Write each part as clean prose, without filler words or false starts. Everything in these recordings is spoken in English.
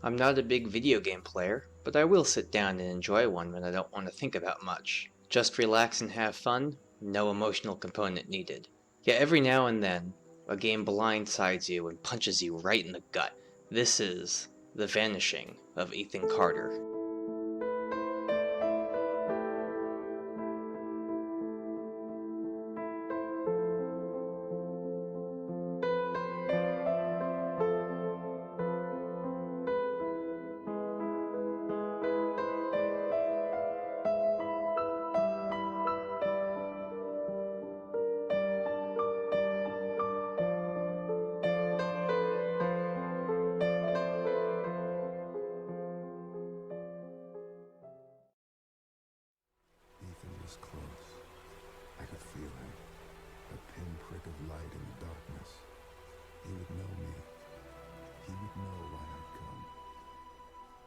I'm not a big video game player, but I will sit down and enjoy one when I don't want to think about much. Just relax and have fun, no emotional component needed. Yet every now and then, a game blindsides you and punches you right in the gut. This is The Vanishing of Ethan Carter. Ethan was close. I could feel him. A pinprick of light in the darkness. He would know me. He would know why I'd come.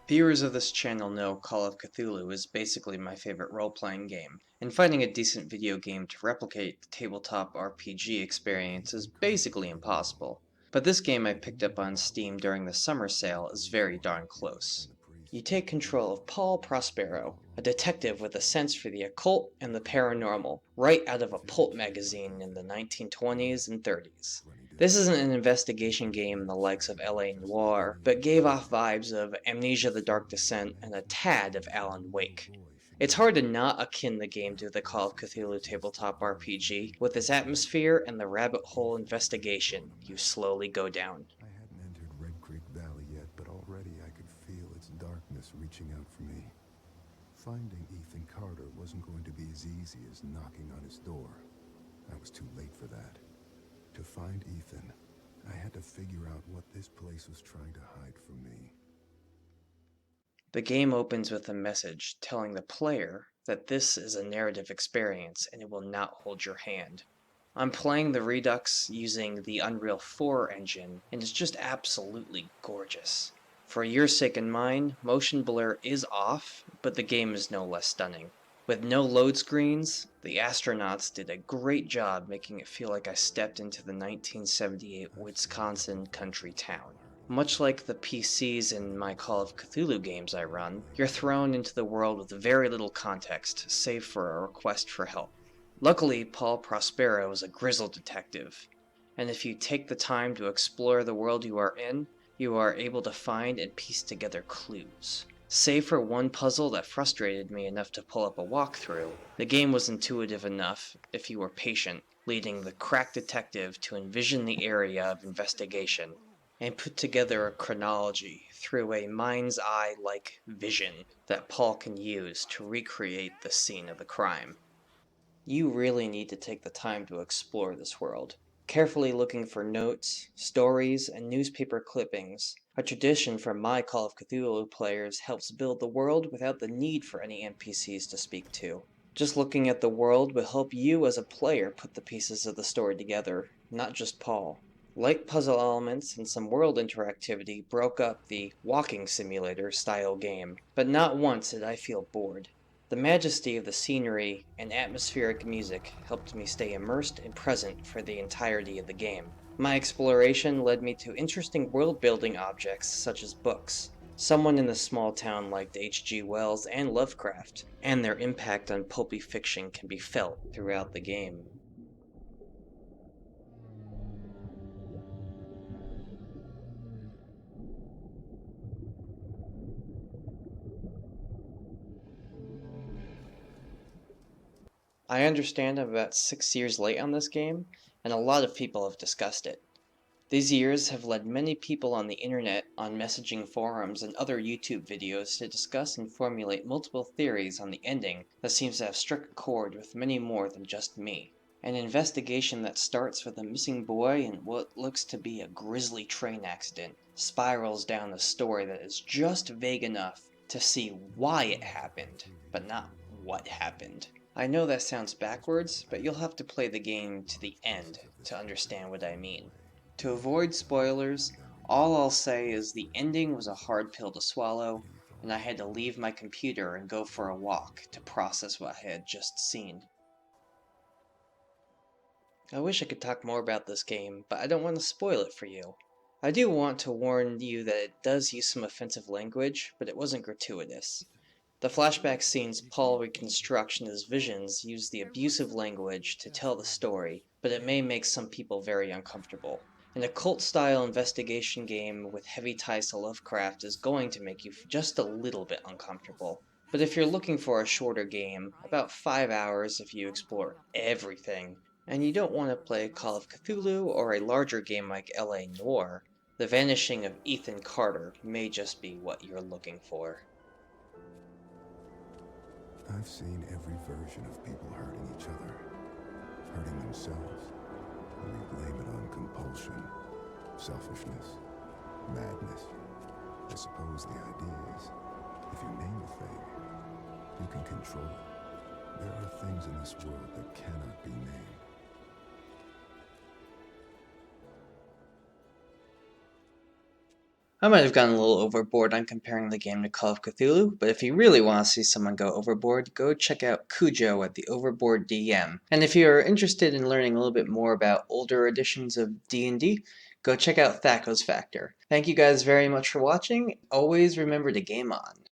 Viewers of this channel know Call of Cthulhu is basically my favorite role-playing game, and finding a decent video game to replicate the tabletop RPG experience is basically impossible. But this game I picked up on Steam during the summer sale is very darn close. You take control of Paul Prospero, a detective with a sense for the occult and the paranormal, right out of a pulp magazine in the 1920s and 30s. This isn't an investigation game in the likes of LA Noire, but gave off vibes of Amnesia: The Dark Descent and a tad of Alan Wake. It's hard to not akin the game to the Call of Cthulhu tabletop RPG, with its atmosphere and the rabbit hole investigation you slowly go down. I hadn't entered Red Creek Valley yet, but already I could feel its darkness reaching out for me. Finding Ethan Carter wasn't going to be as easy as knocking on his door. I was too late for that. To find Ethan, I had to figure out what this place was trying to hide from me. The game opens with a message telling the player that this is a narrative experience and it will not hold your hand. I'm playing the Redux using the Unreal 4 engine, and it's just absolutely gorgeous. For your sake and mine, motion blur is off, but the game is no less stunning. With no load screens, the astronauts did a great job making it feel like I stepped into the 1978 Wisconsin country town. Much like the PCs in my Call of Cthulhu games I run, you're thrown into the world with very little context, save for a request for help. Luckily, Paul Prospero is a grizzled detective, and if you take the time to explore the world you are in, you are able to find and piece together clues. Save for one puzzle that frustrated me enough to pull up a walkthrough, the game was intuitive enough if you were patient, leading the crack detective to envision the area of investigation and put together a chronology through a mind's eye-like vision that Paul can use to recreate the scene of the crime. You really need to take the time to explore this world, carefully looking for notes, stories, and newspaper clippings. A tradition from my Call of Cthulhu players helps build the world without the need for any NPCs to speak to. Just looking at the world will help you as a player put the pieces of the story together, not just Paul. Light puzzle elements and some world interactivity broke up the walking simulator style game, but not once did I feel bored. The majesty of the scenery and atmospheric music helped me stay immersed and present for the entirety of the game. My exploration led me to interesting world-building objects such as books. Someone in the small town liked H.G. Wells and Lovecraft, and their impact on pulpy fiction can be felt throughout the game. I understand I'm about 6 years late on this game, and a lot of people have discussed it. These years have led many people on the internet, on messaging forums, and other YouTube videos to discuss and formulate multiple theories on the ending that seems to have struck a chord with many more than just me. An investigation that starts with a missing boy and what looks to be a grisly train accident spirals down a story that is just vague enough to see why it happened, but not what happened. I know that sounds backwards, but you'll have to play the game to the end to understand what I mean. To avoid spoilers, all I'll say is the ending was a hard pill to swallow, and I had to leave my computer and go for a walk to process what I had just seen. I wish I could talk more about this game, but I don't want to spoil it for you. I do want to warn you that it does use some offensive language, but it wasn't gratuitous. The flashback scenes Paul reconstructs in his visions use the abusive language to tell the story, but it may make some people very uncomfortable. An occult-style investigation game with heavy ties to Lovecraft is going to make you just a little bit uncomfortable. But if you're looking for a shorter game, about 5 hours if you explore everything, and you don't want to play Call of Cthulhu or a larger game like LA Noire, The Vanishing of Ethan Carter may just be what you're looking for. I've seen every version of people hurting each other, hurting themselves, and we blame it on compulsion, selfishness, madness. I suppose the idea is, if you name a thing, you can control it. There are things in this world that cannot be named. I might have gone a little overboard on comparing the game to Call of Cthulhu, but if you really want to see someone go overboard, go check out Cujo at the Overboard DM. And if you're interested in learning a little bit more about older editions of D&D, go check out Thaco's Factor. Thank you guys very much for watching. Always remember to game on.